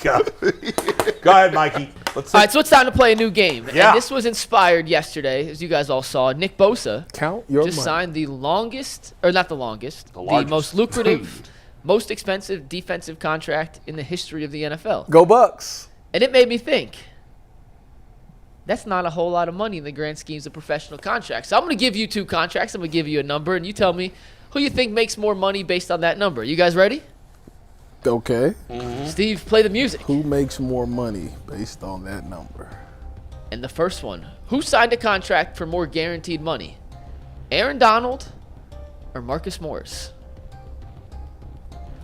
Go ahead, Mikey. All right, so it's time to play a new game. Yeah. And this was inspired yesterday, as you guys all saw. Nick Bosa just signed the longest, or not the longest, the most lucrative, most expensive defensive contract in the history of the NFL. Go Bucks. And it made me think, that's not a whole lot of money in the grand schemes of professional contracts. So I'm going to give you two contracts. I'm going to give you a number, and you tell me who you think makes more money based on that number. You guys ready? Okay. Steve, play the music. Who makes more money based on that number? And the first one, who signed a contract for more guaranteed money? Aaron Donald or Marcus Morris?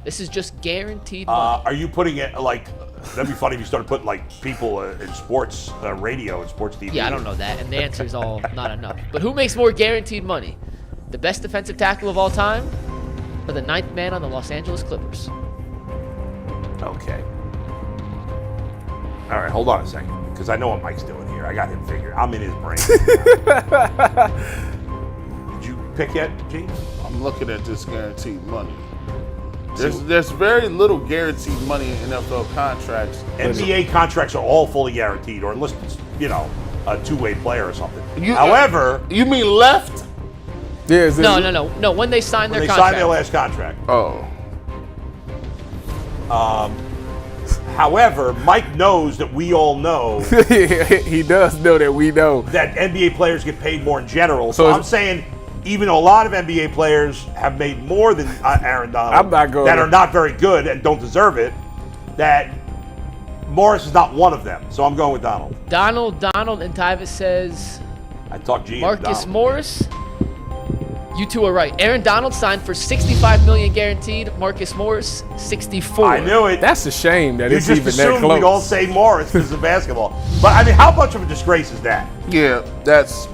This is just guaranteed money. Are you putting it like, that'd be funny if you started putting like people in sports radio and sports TV. Yeah, I don't know that, and the answer is all not enough. But who makes more guaranteed money? The best defensive tackle of all time or the ninth man on the Los Angeles Clippers? Okay. All right, hold on a second, because I know what Mike's doing here. I got him figured. I'm in his brain. Did you pick yet, Gene? I'm looking at this guaranteed money. There's very little guaranteed money in NFL contracts. NBA contracts are all fully guaranteed, or unless it's, a two-way player or something. However, you mean left? Yeah, No. When they sign their contract. Sign their last contract. Oh. However, Mike knows that we all know. He does know that we know that NBA players get paid more in general. So I'm saying, even though a lot of NBA players have made more than Aaron Donald, that are not very good and don't deserve it, that Morris is not one of them. So I'm going with Donald. Donald, and Tyvis says I talked G. Marcus Morris. You two are right. Aaron Donald signed for $65 million guaranteed. Marcus Morris, $64. I knew it. That's a shame that it's even that close. You just assumed we'd all say Morris because of basketball. But I mean, how much of a disgrace is that? Yeah, that's.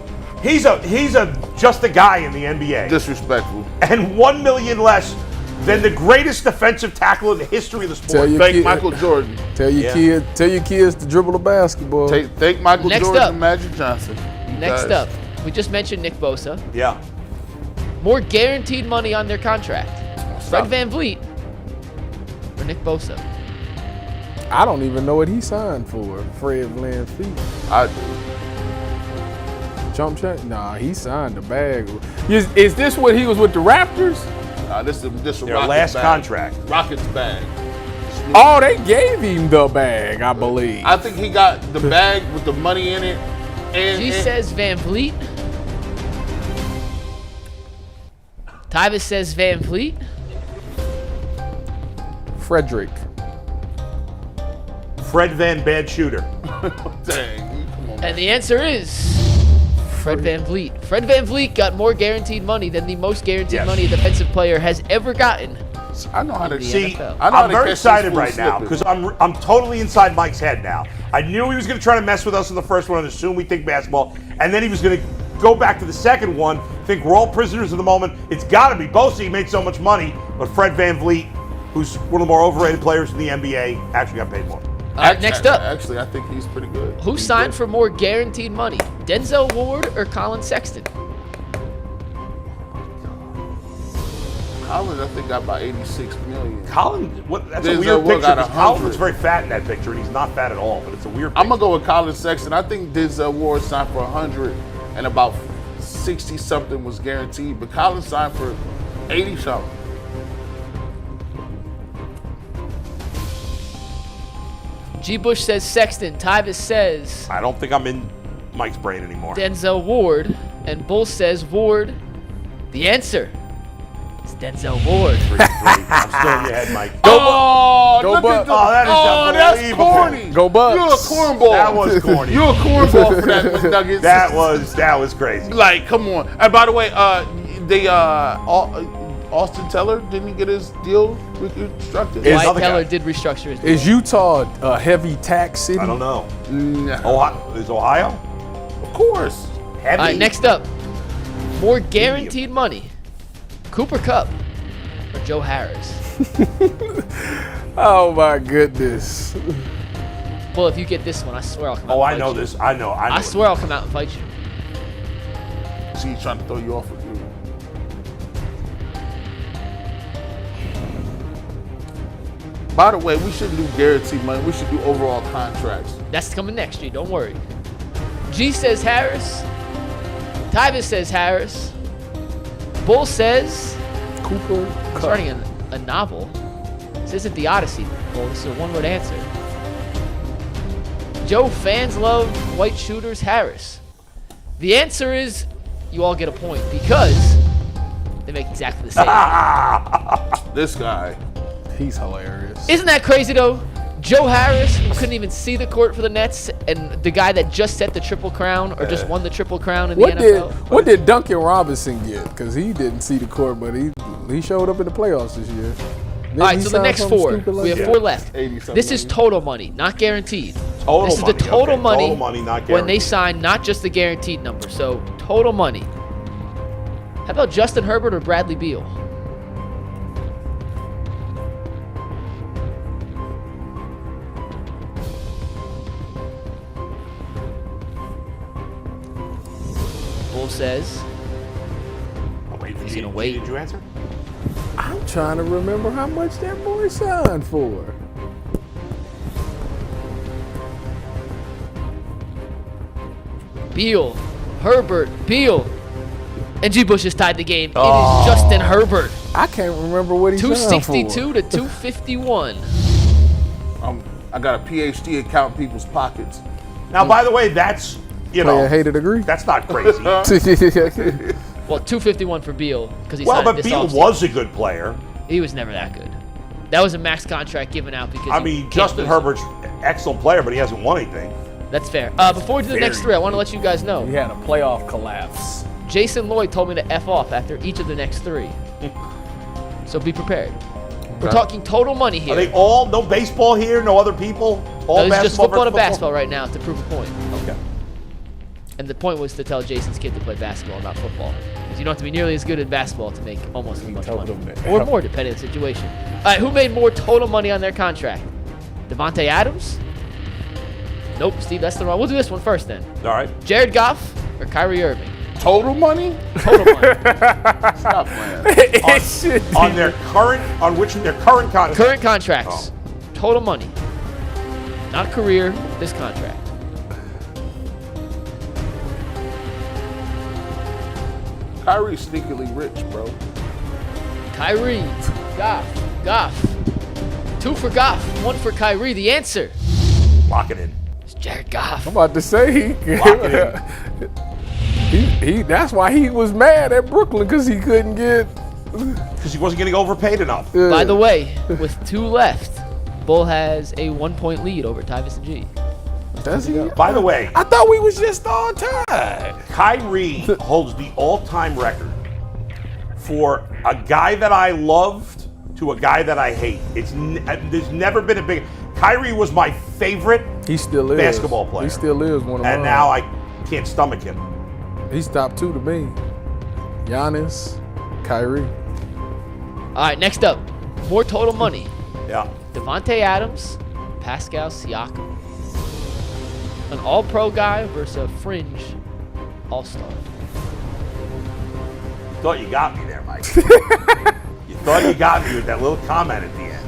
He's just a guy in the NBA. Disrespectful. And $1 million less than the greatest defensive tackle in the history of the sport. Thank Michael Jordan. Tell your kids to dribble the basketball. Thank Michael Jordan and Magic Johnson. Next up, we just mentioned Nick Bosa. Yeah. More guaranteed money on their contract. Fred VanVleet or Nick Bosa? I don't even know what he signed for. Fred VanVleet. I do. Jump check? Nah, he signed a bag. Is this when he was with the Raptors? This is their last contract. Rockets bag. Oh, they gave him the bag, I believe. I think he got the bag with the money in it. She says VanVleet. Tyvis says VanVleet. Frederick. Fred Van Bad Shooter. Dang, come on. And the answer is Fred VanVleet. Fred VanVleet got more guaranteed money than the most guaranteed money a defensive player has ever gotten. I know how to see. NFL. I'm very excited right now because I'm totally inside Mike's head now. I knew he was going to try to mess with us in the first one and assume we think basketball, and then he was going to go back to the second one, think we're all prisoners of the moment. It's got to be Bosa. He made so much money, but Fred VanVleet, who's one of the more overrated players in the NBA, actually got paid more. All right, next up. Actually, I think he's pretty good. Who signed for more guaranteed money? Denzel Ward or Colin Sexton? Colin, I think, got about $86 million. Colin, that's a weird picture because Colin looks very fat in that picture, and he's not fat at all, but it's a weird picture. I'm going to go with Colin Sexton. I think Denzel Ward signed for 100 and about 60-something was guaranteed, but Colin signed for 80-something. G. Bush says Sexton. Tyvis says I don't think I'm in Mike's brain anymore. Denzel Ward. And Bull says Ward. The answer is Denzel Ward. 3-3. I'm still in your head, Mike. Go Bucks. Oh, that is that's unbelievable. corny. Go Bucks. You're a cornball. That was corny. You're a cornball for that Nuggets. That was crazy. Like, come on. And by the way, Austin Teller, didn't he get his deal reconstructed? Dwight Teller did restructure his deal. Is Utah a heavy tax city? I don't know. No. Ohio, is Ohio? Of course. Heavy. All right, next up. More guaranteed money. Cooper Kupp or Joe Harris? Oh my goodness. Well, if you get this one, I swear I'll come out Oh, and I know fight you. this. I know. I swear I'll come out and fight you. See, he's trying to throw you off with you. By the way, we shouldn't do guaranteed money. We should do overall contracts. That's coming next, G. Don't worry. G says Harris. Tyvis says Harris. Bull says Cooper. he's writing a novel. This isn't the Odyssey. Bull. This is a one-word answer. Joe, fans love white shooters. Harris. The answer is you all get a point because they make exactly the same. This guy. He's hilarious. Isn't that crazy though? Joe Harris, who couldn't even see the court for the Nets, and the guy that just set the Triple Crown or just won the Triple Crown in the NFL. What did Duncan Robinson get? Because he didn't see the court, but he showed up in the playoffs this year. All right, so the next four. We have 4 left. 80-something This is total money, not guaranteed. Total This is money. the total Okay, money, total money, not when they guaranteed. sign, not just the guaranteed number. So total money. How about Justin Herbert or Bradley Beal? Bull says I'm waiting for He's you. gonna wait. Did you answer? I'm trying to remember how much that boy signed for. Beal, Herbert, Beal. And G. Bush has tied the game. It is Justin Herbert. I can't remember what he signed for. 262 to 251. I got a PhD in counting people's pockets. Now, by the way, that's, you Player know, hated agree. that's not crazy. Well, 251 for Beal because he Well, signed but this Beal offseason. was a good player. He was never that good. That was a max contract given out because I he mean, can't Justin lose. Herbert's an excellent player, but he hasn't won anything. That's fair. Before we do the next Very 3, I want to let you guys know. He had a playoff collapse. Jason Lloyd told me to F off after each of the next 3. So be prepared. We're talking total money here. Are they all, no baseball here, no other people? All No, it's just football versus and basketball right now to prove a point. Okay. And the point was to tell Jason's kid to play basketball, not football. Because you don't have to be nearly as good at basketball to make almost as much told money. him that. Or more, depending on the situation. All right, who made more total money on their contract? Devontae Adams? Nope, Steve, that's the wrong. We'll do this one first then. All right. Jared Goff or Kyrie Irving? Total money? Total money. Stop playing. On their current, on which their current contract. Current contracts. Total money. Not career, this contract. Kyrie's sneakily rich, bro. Kyrie, Goff. 2 for Goff, 1 for Kyrie. The answer Lock it in. is Jared Goff. I'm about to say Lock it he that's why he was mad at Brooklyn because he couldn't get. Because he wasn't getting overpaid enough. By the way, with 2 left, Bull has a 1-point lead over Tyvis and G. Does he? By the way, I thought we was just on time. Kyrie holds the all-time record for a guy that I loved to a guy that I hate. There's never been a big. Kyrie was my favorite He still is basketball player. He still is one of mine. and now I can't stomach him. He's top 2 to me. Giannis, Kyrie. All right, next up, more total money. Yeah. Devontae Adams, Pascal Siakam. An all-pro guy versus a fringe all-star. Thought you got me there, Mike. You thought you got me with that little comment at the end.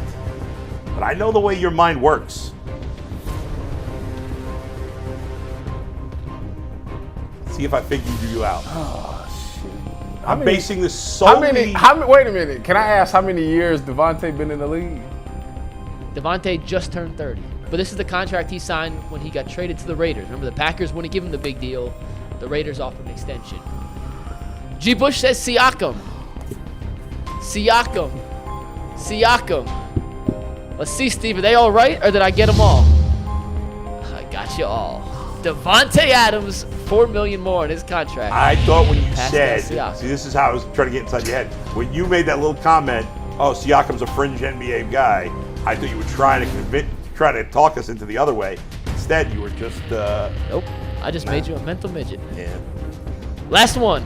But I know the way your mind works. See if I figured you out. Oh shit! I'm basing this solely. Wait a minute. Can I ask how many years Devontae been in the league? Devontae just turned 30. But this is the contract he signed when he got traded to the Raiders. Remember, the Packers wouldn't give him the big deal. The Raiders offered an extension. G. Bush says Siakam. Siakam. Let's see, Steve. Are they all right, or did I get them all? I got you all. Devontae Adams, $4 million more in his contract. I thought when you Pascal said, Siakam. see, this is how I was trying to get inside your head. When you made that little comment, oh, Siakam's a fringe NBA guy, I thought you were trying to talk us into the other way. Instead, you were just, Nope. I just made you a mental midget. yeah. Last one.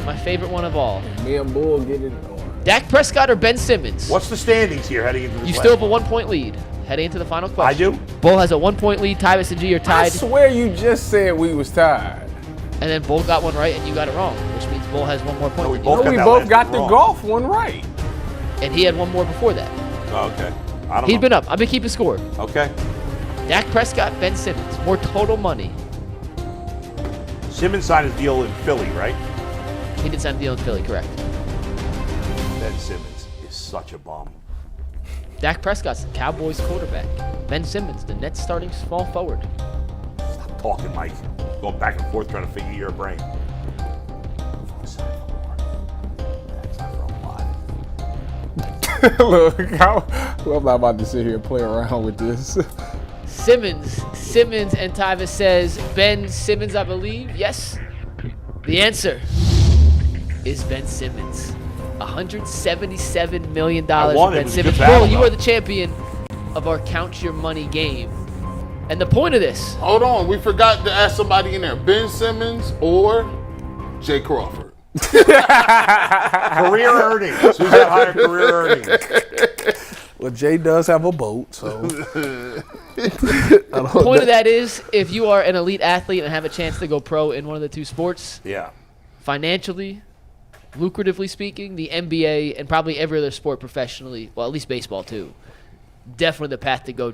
My favorite one of all. Me and Bull get it. Dak Prescott or Ben Simmons? What's the standings here heading into this You last still have a one? 1-point lead. Heading into the final I question. do? Bull has a 1-point lead. Tyvis and G are I tied. swear you just said we was tied. And then Bull got one right and you got it wrong, which means Bull has 1 more point. No, we than both you. got We that both last got one the wrong. golf one right. And he had 1 more before that. Oh, okay. I don't know. He's been up. I've been keeping score. Okay. Dak Prescott, Ben Simmons. More total money. Simmons signed his deal in Philly, right? He did sign a deal in Philly, correct. Ben Simmons is such a bum. Dak Prescott's the Cowboys quarterback. Ben Simmons, the Nets starting small forward. Stop talking, Mike. Going back and forth trying to figure your brain. That's not for a lot. Look, I'm not about to sit here and play around with this. Simmons and Tyvis says Ben Simmons, I believe. Yes. The answer is Ben Simmons. $177 million I won. for It Ben was a good Simmons. battle, Bull, you though. are the champion of our Count Your Money game. And the point of this, Hold on, we forgot to ask somebody in there. Ben Simmons or Jay Crawford? Career earnings. Who's got higher career earnings? Well, Jay does have a boat, so. the point of that is if you are an elite athlete and have a chance to go pro in one of the two sports, Yeah. financially, lucratively speaking, the NBA and probably every other sport professionally, well, at least baseball too, definitely the path to go down.